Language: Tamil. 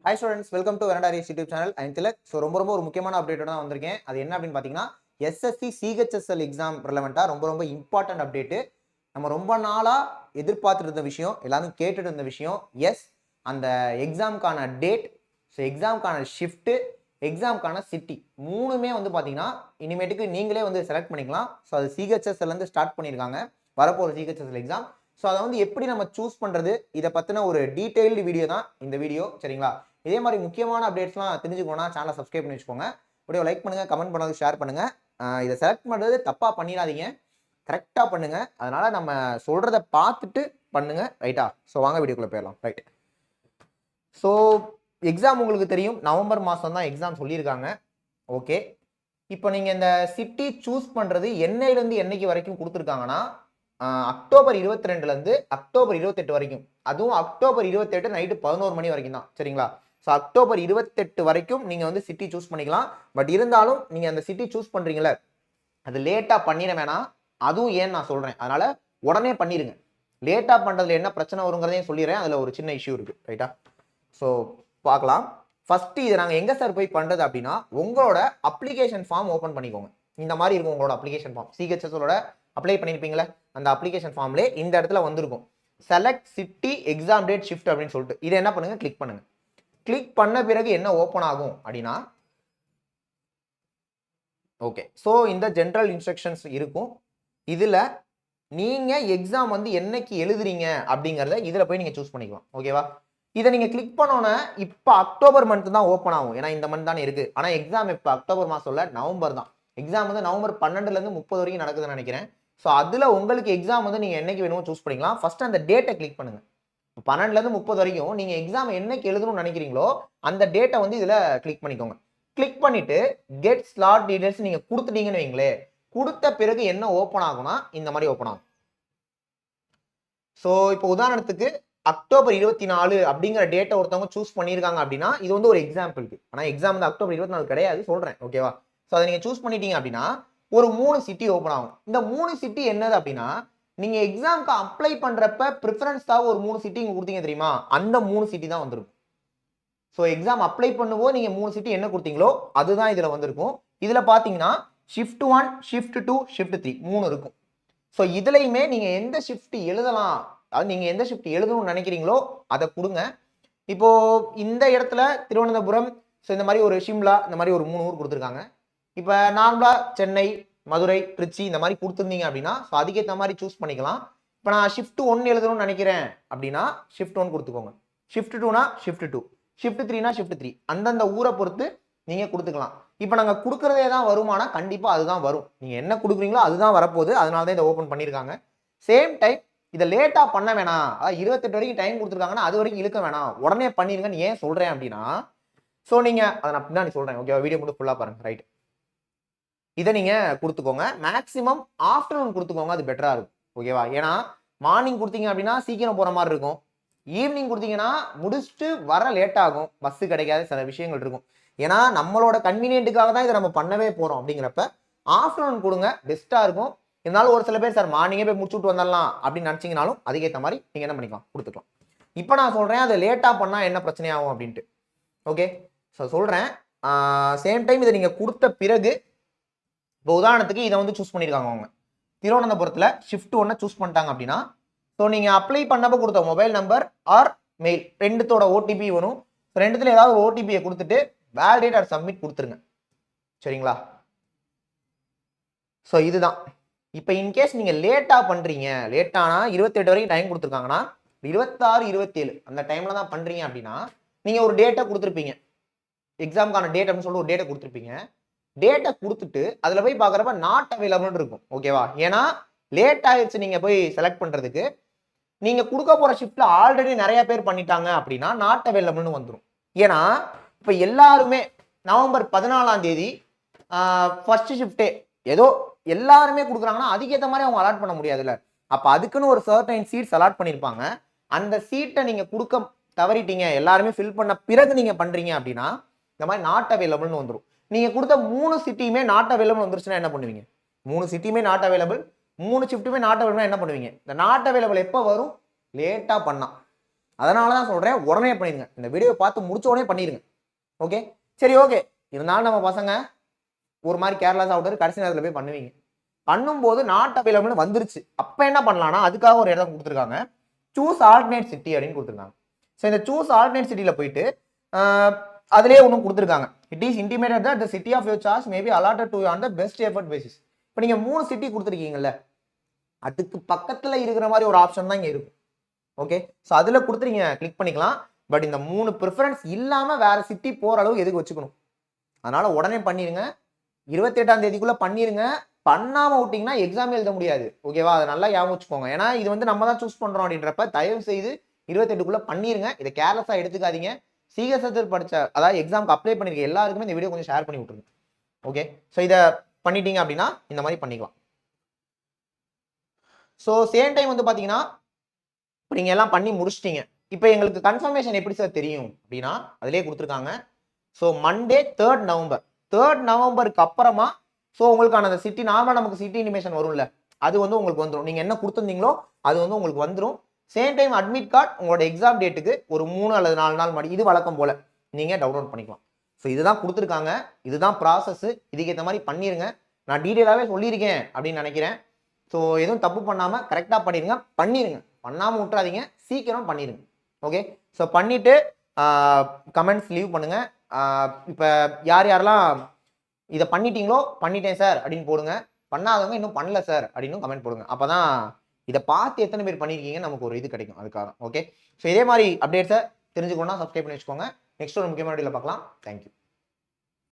Hi students, welcome to Verandaris YouTube channel. I am Tilak. So ரொம்ப ஒரு முக்கியமான அப்டேட்டோட தான் வந்திருக்கேன். அது என்ன அப்படின்னு பார்த்தீங்கன்னா SSC CHSL எக்ஸாம் ரிலவெண்டா ரொம்ப இம்பார்ட்டன்ட் அப்டேட். நம்ம ரொம்ப நாளா எதிர்பார்த்துட்டு இருந்த விஷயம், எல்லாரும் கேட்டுட்டு இருந்த விஷயம். எஸ், அந்த எக்ஸாம்க்கான டேட், ஸோ எக்ஸாம்க்கான ஷிஃப்ட், எக்ஸாம்க்கான சிட்டி மூணுமே வந்து பார்த்தீங்கன்னா இனிமேட்டுக்கு நீங்களே வந்து செலக்ட் பண்ணிக்கலாம். ஸோ அது CHSL இருந்து ஸ்டார்ட் பண்ணியிருக்காங்க. வரப்போகிற CHSL எக்ஸாம். ஸோ அதை வந்து எப்படி நம்ம சூஸ் பண்ணுறது, இதை பற்றின ஒரு டீட்டெயில்டு வீடியோ தான் இந்த வீடியோ. சரிங்களா? இதே மாதிரி முக்கியமான அப்டேட்ஸ்லாம் தெரிஞ்சுக்கணும்னா சேனலை சப்ஸ்கிரைப் பண்ணி வச்சுக்கோங்க. வீடியோ லைக் பண்ணுங்க, கமெண்ட் பண்ணது, ஷேர் பண்ணுங்க. இதை செலக்ட் பண்ணுறது தப்பாக பண்ணிடாதீங்க, கரெக்டாக பண்ணுங்க. அதனால நம்ம சொல்றதை பார்த்துட்டு பண்ணுங்க, ரைட்டா? ஸோ வாங்க வீடியோக்குள்ள போயிடலாம். ரைட். ஸோ எக்ஸாம் உங்களுக்கு தெரியும், நவம்பர் மாதம் தான் எக்ஸாம் சொல்லியிருக்காங்க. ஓகே, இப்போ நீங்கள் இந்த சிட்டி சூஸ் பண்ணுறது என்னையிலேருந்து என்னைக்கு வரைக்கும் கொடுத்துருக்காங்கன்னா அக்டோபர் 22லேருந்து அக்டோபர் 28 வரைக்கும். அதுவும் அக்டோபர் 28 நைட்டு 11 மணி வரைக்கும் தான். சரிங்களா? ஸோ அக்டோபர் 28 வரைக்கும் நீங்கள் வந்து சிட்டி சூஸ் பண்ணிக்கலாம். பட் இருந்தாலும் நீங்கள் அந்த சிட்டி சூஸ் பண்ணுறீங்களே, அது லேட்டாக பண்ணிட வேணாம். அதுவும் ஏன்னு நான் சொல்கிறேன். அதனால் உடனே பண்ணிடுங்க. லேட்டாக பண்ணுறதுல என்ன பிரச்சனை வருங்கிறதையும் சொல்லிடுறேன். அதில் ஒரு சின்ன இஷ்யூ இருக்குது, ரைட்டா? ஸோ பார்க்கலாம். ஃபஸ்ட்டு இதை நாங்கள் எங்கே சார் போய் பண்ணுறது அப்படின்னா, உங்களோட அப்ளிகேஷன் ஃபார்ம் ஓப்பன் பண்ணிக்கோங்க. இந்த மாதிரி இருக்கும் உங்களோட அப்ளிகேஷன் ஃபார்ம். CHSLோட அப்ளை பண்ணியிருப்பீங்களே, அந்த அப்ளிகேஷன் ஃபார்ம்லே இந்த இடத்துல வந்திருக்கும் select city exam date shift அப்படின்னு சொல்லிட்டு. இதை என்ன பண்ணுங்க, கிளிக் பண்ணுங்க. கிளிக் பண்ண பிறகு என்ன ஓப்பன் ஆகும் அப்படின்னா, ஓகே, ஸோ இந்த ஜென்ரல் இன்ஸ்ட்ரக்ஷன்ஸ் இருக்கும். இதில் நீங்கள் எக்ஸாம் வந்து என்னைக்கு எழுதுறீங்க அப்படிங்கிறத இதில் போய் நீங்கள் சூஸ் பண்ணிக்கலாம். ஓகேவா? இதை நீங்கள் கிளிக் பண்ணோன்னே இப்போ அக்டோபர் மந்த் தான் ஓப்பன் ஆகும். ஏன்னா இந்த மந்த் தானே இருக்குது. ஆனால் எக்ஸாம் இப்போ அக்டோபர் மாதம் இல்லை, நவம்பர் தான். எக்ஸாம் வந்து நவம்பர் 12லேருந்து 30 வரைக்கும் நடக்குதுன்னு நினைக்கிறேன். ஸோ அதில் உங்களுக்கு எக்ஸாம் வந்து நீங்கள் என்னைக்கு வேணுமோ சூஸ் பண்ணிக்கலாம். ஃபர்ஸ்ட் அந்த டேட்டை கிளிக் பண்ணுங்க. 12லேருந்து 30 வரைக்கும் நீங்கள் எக்ஸாம் என்னைக்கு எழுதணும்னு நினைக்கிறீங்களோ அந்த டேட்டை வந்து இதில் கிளிக் பண்ணிக்கோங்க. கிளிக் பண்ணிட்டு கெட் ஸ்லாட் டீடைல்ஸ் நீங்கள் கொடுத்துட்டீங்கன்னு வைங்களே, கொடுத்த பிறகு என்ன ஓப்பன் ஆகும்னா இந்த மாதிரி ஓப்பன் ஆகும். ஸோ இப்போ உதாரணத்துக்கு அக்டோபர் 24 அப்படிங்கிற டேட்டை ஒருத்தவங்க சூஸ் பண்ணியிருக்காங்க அப்படின்னா, இது வந்து ஒரு எக்ஸாம்பிளுக்கு. ஆனால் எக்ஸாம் வந்து அக்டோபர் 24 கிடையாது, சொல்கிறேன். ஓகேவா? ஸோ அதை நீங்கள் சூஸ் பண்ணிட்டீங்க அப்படின்னா ஒரு 3 சிட்டி ஓப்பன் ஆகும். இந்த 3 சிட்டி என்னது அப்படின்னா, நீங்க எக்ஸாம்க்கு அப்ளை பண்றப்ப ப்ரிஃபரன்ஸ்க்காக ஒரு 3 சிட்டி கொடுத்தீங்க தெரியுமா, அந்த 3 சிட்டி தான் வந்திருக்கும். ஸோ எக்ஸாம் அப்ளை பண்ணும்போது நீங்க 3 சிட்டி என்ன கொடுத்தீங்களோ அதுதான் இதுல வந்திருக்கும். இதுல பாத்தீங்கன்னா ஷிஃப்ட் 1, ஷிஃப்ட் 2, ஷிஃப்ட் 3 3 இருக்கும். ஸோ இதுலையுமே நீங்க எந்த ஷிஃப்ட் எழுதலாம், அதாவது நீங்க எந்த ஷிஃப்ட் எழுதணும்னு நினைக்கிறீங்களோ அதை கொடுங்க. இப்போ இந்த இடத்துல திருவனந்தபுரம், ஸோ இந்த மாதிரி ஒரு ஷிம்லா, இந்த மாதிரி ஒரு 3 ஊர் கொடுத்துருக்காங்க. இப்போ நார்மலா சென்னை, மதுரை, திருச்சி இந்த மாதிரி கொடுத்துருந்தீங்க அப்படின்னா ஸோ அதுக்கேற்ற மாதிரி சூஸ் பண்ணிக்கலாம். இப்போ நான் ஷிஃப்ட் 1 எழுதணும்னு நினைக்கிறேன் அப்படின்னா ஷிஃப்ட் 1 கொடுத்துக்கோங்க. ஷிஃப்ட் 2னா ஷிஃப்ட் 2, ஷிஃப்ட் 3னா ஷிஃப்ட் 3. அந்தந்த ஊரை பொறுத்து நீங்க கொடுத்துக்கலாம். இப்போ நாங்கள் கொடுக்குறதே தான் வருமானா கண்டிப்பாக அதுதான் வரும். நீங்க என்ன கொடுக்குறீங்களோ அதுதான் வரப்போகுது. அதனால தான் இதை ஓப்பன் பண்ணியிருக்காங்க. சேம் டைம் இதை லேட்டாக பண்ண வேணாம். அதாவது 28 வரைக்கும் டைம் கொடுத்துருக்காங்கன்னா அது வரைக்கும் இழுக்க வேணாம், உடனே பண்ணிருங்கன்னு ஏன் சொல்றேன் அப்படின்னா, ஸோ நீங்க அதை நான் பின்னாடி சொல்றேன். ஓகேவா? வீடியோ மட்டும் ஃபுல்லாக பாருங்க. ரைட், இதை நீங்க கொடுத்துக்கோங்க. மேக்ஸிமம் ஆஃப்டர்நூன் கொடுத்துக்கோங்க, அது பெட்டரா இருக்கும். ஓகேவா? ஏன்னா மார்னிங் கொடுத்தீங்க அப்படின்னா சீக்கிரம் போற மாதிரி இருக்கும். ஈவினிங் கொடுத்தீங்கன்னா முடிச்சுட்டு வர லேட் ஆகும், பஸ் கிடைக்காத சில விஷயங்கள் இருக்கும். ஏன்னா நம்மளோட கன்வீனியன்ட்டுக்காக தான் இதை நம்ம பண்ணவே போறோம். அப்படிங்கிறப்ப ஆஃப்டர்நூன் கொடுங்க, பெஸ்டா இருக்கும். இருந்தாலும் ஒரு சில பேர் சார் மார்னிங்கே போய் முடிச்சுட்டு வந்துடலாம் அப்படின்னு நினைச்சீங்கனாலும் அதுக்கேற்ற மாதிரி நீங்க என்ன பண்ணிக்கலாம், கொடுத்துக்கலாம். இப்போ நான் சொல்றேன் அதை லேட்டா பண்ணா என்ன பிரச்சனையாகும் அப்படின்ட்டு. ஓகே, ஸோ சொல்றேன். சேம் டைம் இதை நீங்க கொடுத்த பிறகு இப்போ உதாரணத்துக்கு இதை வந்து சூஸ் பண்ணியிருக்காங்க அவங்க திருவனந்தபுரத்தில் ஷிஃப்ட் 1 சூஸ் பண்ணிட்டாங்க அப்படின்னா, ஸோ நீங்கள் அப்ளை பண்ணப்போ கொடுத்த மொபைல் நம்பர் ஆர் மெயில் ரெண்டுத்தோட ஓடிபி வரும். ரெண்டுத்துல ஏதாவது ஒரு ஓடிபியை கொடுத்துட்டு வேலிடேட் ஆர் சப்மிட் கொடுத்துருங்க. சரிங்களா? ஸோ இதுதான். இப்போ இன்கேஸ் நீங்கள் லேட்டாக பண்ணுறீங்க, லேட்டானா 28 வரைக்கும் டைம் கொடுத்துருக்காங்கன்னா 26, 27 அந்த டைமில் தான் பண்ணுறீங்க அப்படின்னா நீங்கள் ஒரு டேட்டை கொடுத்துருப்பீங்க, எக்ஸாமுக்கான டேட் அப்படின்னு சொல்லிட்டு ஒரு டேட்டை கொடுத்துருப்பீங்க. டேட்டை கொடுத்துட்டு அதில் போய் பார்க்குறப்ப நாட் அவைலபிள் இருக்கும். ஓகேவா? ஏன்னா லேட் ஆயிடுச்சு நீங்கள் போய் செலக்ட் பண்ணுறதுக்கு. நீங்கள் கொடுக்க போகிற ஷிஃப்ட்டில் ஆல்ரெடி நிறைய பேர் பண்ணிட்டாங்க அப்படின்னா நாட் அவைலபிள்னு வந்துடும். ஏன்னா இப்போ எல்லாருமே நவம்பர் 14ஆம் தேதி ஃபர்ஸ்ட் ஷிஃப்ட்டே ஏதோ எல்லாருமே கொடுக்குறாங்கன்னா அதுக்கேற்ற மாதிரி அவங்க அலாட் பண்ண முடியாதுல்ல. அப்போ அதுக்குன்னு ஒரு சர்டைன் சீட்ஸ் அலாட் பண்ணியிருப்பாங்க. அந்த சீட்டை நீங்கள் கொடுக்க தவறிட்டீங்க, எல்லாருமே ஃபில் பண்ண பிறகு நீங்கள் பண்ணுறீங்க அப்படின்னா இந்த மாதிரி நாட் அவைலபிள்னு வந்துடும். நீங்க கொடுத்த 3 சிட்டியுமே நாட் அவைலபிள் வந்துருச்சுன்னா என்ன பண்ணுவீங்க? 3 சிட்டியுமே நாட் அவைலபிள், 3 ஷிஃப்ட்டுமே நாட் அவைலபிள் என்ன பண்ணுவீங்க? இந்த நாட் அவைலபிள் எப்போ வரும்? லேட்டா பண்ணா. அதனால தான் சொல்கிறேன், உடனே பண்ணிடுங்க. இந்த வீடியோ பார்த்து முடிச்ச உடனே பண்ணிடுங்க. ஓகே, சரி ஓகே. இருந்தாலும் நம்ம பசங்க ஒரு மாதிரி கேர்லெஸ் ஆகிட்டு கடைசி நேரத்தில் போய் பண்ணுவீங்க. பண்ணும்போது நாட் அவைலபிள்னு வந்துருச்சு. அப்போ என்ன பண்ணலாம்னா, அதுக்காக ஒரு இடம் கொடுத்துருக்காங்க, சூஸ் ஆல்டர்னேட் சிட்டி அப்படின்னு கொடுத்துருக்காங்க. ஸோ இந்த சூஸ் ஆல்டர்னேட் சிட்டியில் போயிட்டு அதிலே ஒன்றும் கொடுத்துருக்காங்க. It is intimated that the city of your choice may be allotted to on the best effort basis. இப்போ நீங்கள் 3 சிட்டி கொடுத்துருக்கீங்கல்ல, அதுக்கு பக்கத்தில் இருக்கிற மாதிரி ஒரு ஆப்ஷன் தான் இங்கே இருக்கும். ஓகே, ஸோ அதில் கொடுத்துருங்க, கிளிக் பண்ணிக்கலாம். பட் இந்த 3 ப்ரிஃபரன்ஸ் இல்லாமல் வேற சிட்டி போகிற அளவு எதுக்கு வச்சுக்கணும்? அதனால உடனே பண்ணிடுங்க. 28ஆம் தேதிக்குள்ள பண்ணிருங்க. பண்ணாம விட்டீங்கன்னா எக்ஸாம் எழுத முடியாது. ஓகேவா? அதை நல்லா ஞாபகம் வச்சுக்கோங்க. ஏன்னா இது வந்து நம்ம தான் சூஸ் பண்றோம் அப்படின்றப்ப தயவு செய்து 28க்குள்ள பண்ணிருங்க. இதை கேர்லெஸ்ஸா எடுத்துக்காதீங்க. சிஎஸ்எஸ்எல் படிச்ச அதாவது எக்ஸாம்க்கு அப்ளை பண்ணிருக்க எல்லாருக்குமே இந்த வீடியோ கொஞ்சம் ஷேர் பண்ணி விட்டுருங்க. ஓகே, ஸோ இதை பண்ணிட்டீங்க அப்படின்னா இந்த மாதிரி பண்ணிக்கலாம். ஸோ சேம் டைம் வந்து பாத்தீங்கன்னா இப்போ நீங்க எல்லாம் பண்ணி முடிச்சிட்டீங்க. இப்போ எங்களுக்கு கன்ஃபர்மேஷன் எப்படி சார் தெரியும் அப்படின்னா அதிலே கொடுத்துருக்காங்க. So Monday 3rd November 3rd நவம்பருக்கு அப்புறமா ஸோ உங்களுக்கான அந்த சிட்டி நார்மலாக நமக்கு சிட்டி இனிமேஷன் வரும்ல, அது வந்து உங்களுக்கு வந்துடும். நீங்கள் என்ன கொடுத்துருந்தீங்களோ அது வந்து உங்களுக்கு வந்துடும். சேம் டைம் அட்மிட் கார்டு உங்களோட எக்ஸாம் டேட்டுக்கு ஒரு 3 அல்லது 4 நாள் முன்னாடி இது வழக்கம் போல நீங்கள் டவுன்லோட் பண்ணிக்கலாம். ஸோ இதுதான் கொடுத்துருக்காங்க, இதுதான் ப்ராசஸ். இதுக்கு ஏற்ற மாதிரி பண்ணிடுங்க. நான் டீட்டெயிலாகவே சொல்லியிருக்கேன் அப்படின்னு நினைக்கிறேன். ஸோ எதுவும் தப்பு பண்ணாமல் கரெக்டாக பண்ணிடுங்க. பண்ணாமல் விட்டுறாதீங்க, சீக்கிரம் பண்ணிடுங்க. ஓகே, ஸோ பண்ணிவிட்டு கமெண்ட்ஸ் லீவ் பண்ணுங்கள். இப்போ யாரெல்லாம் இதை பண்ணிட்டீங்களோ பண்ணிட்டேன் சார் அப்படின்னு போடுங்க. பண்ணாதவங்க இன்னும் பண்ணல சார் அப்படின்னு கமெண்ட் போடுங்க. அப்போதான் இதை பார்த்து எத்தனை பேர் பண்ணியிருக்கீங்கன்னு நமக்கு ஒரு இது கிடைக்கும் அதுக்காக. ஓகே, ஸோ இதே மாதிரி அப்டேட்ஸை தெரிஞ்சுக்கணும்னா சப்ஸ்கிரைப் பண்ணி வச்சுக்கோங்க. நெக்ஸ்ட் ஒரு முக்கியமான வீடியோவில் பார்க்கலாம். தேங்க்யூ.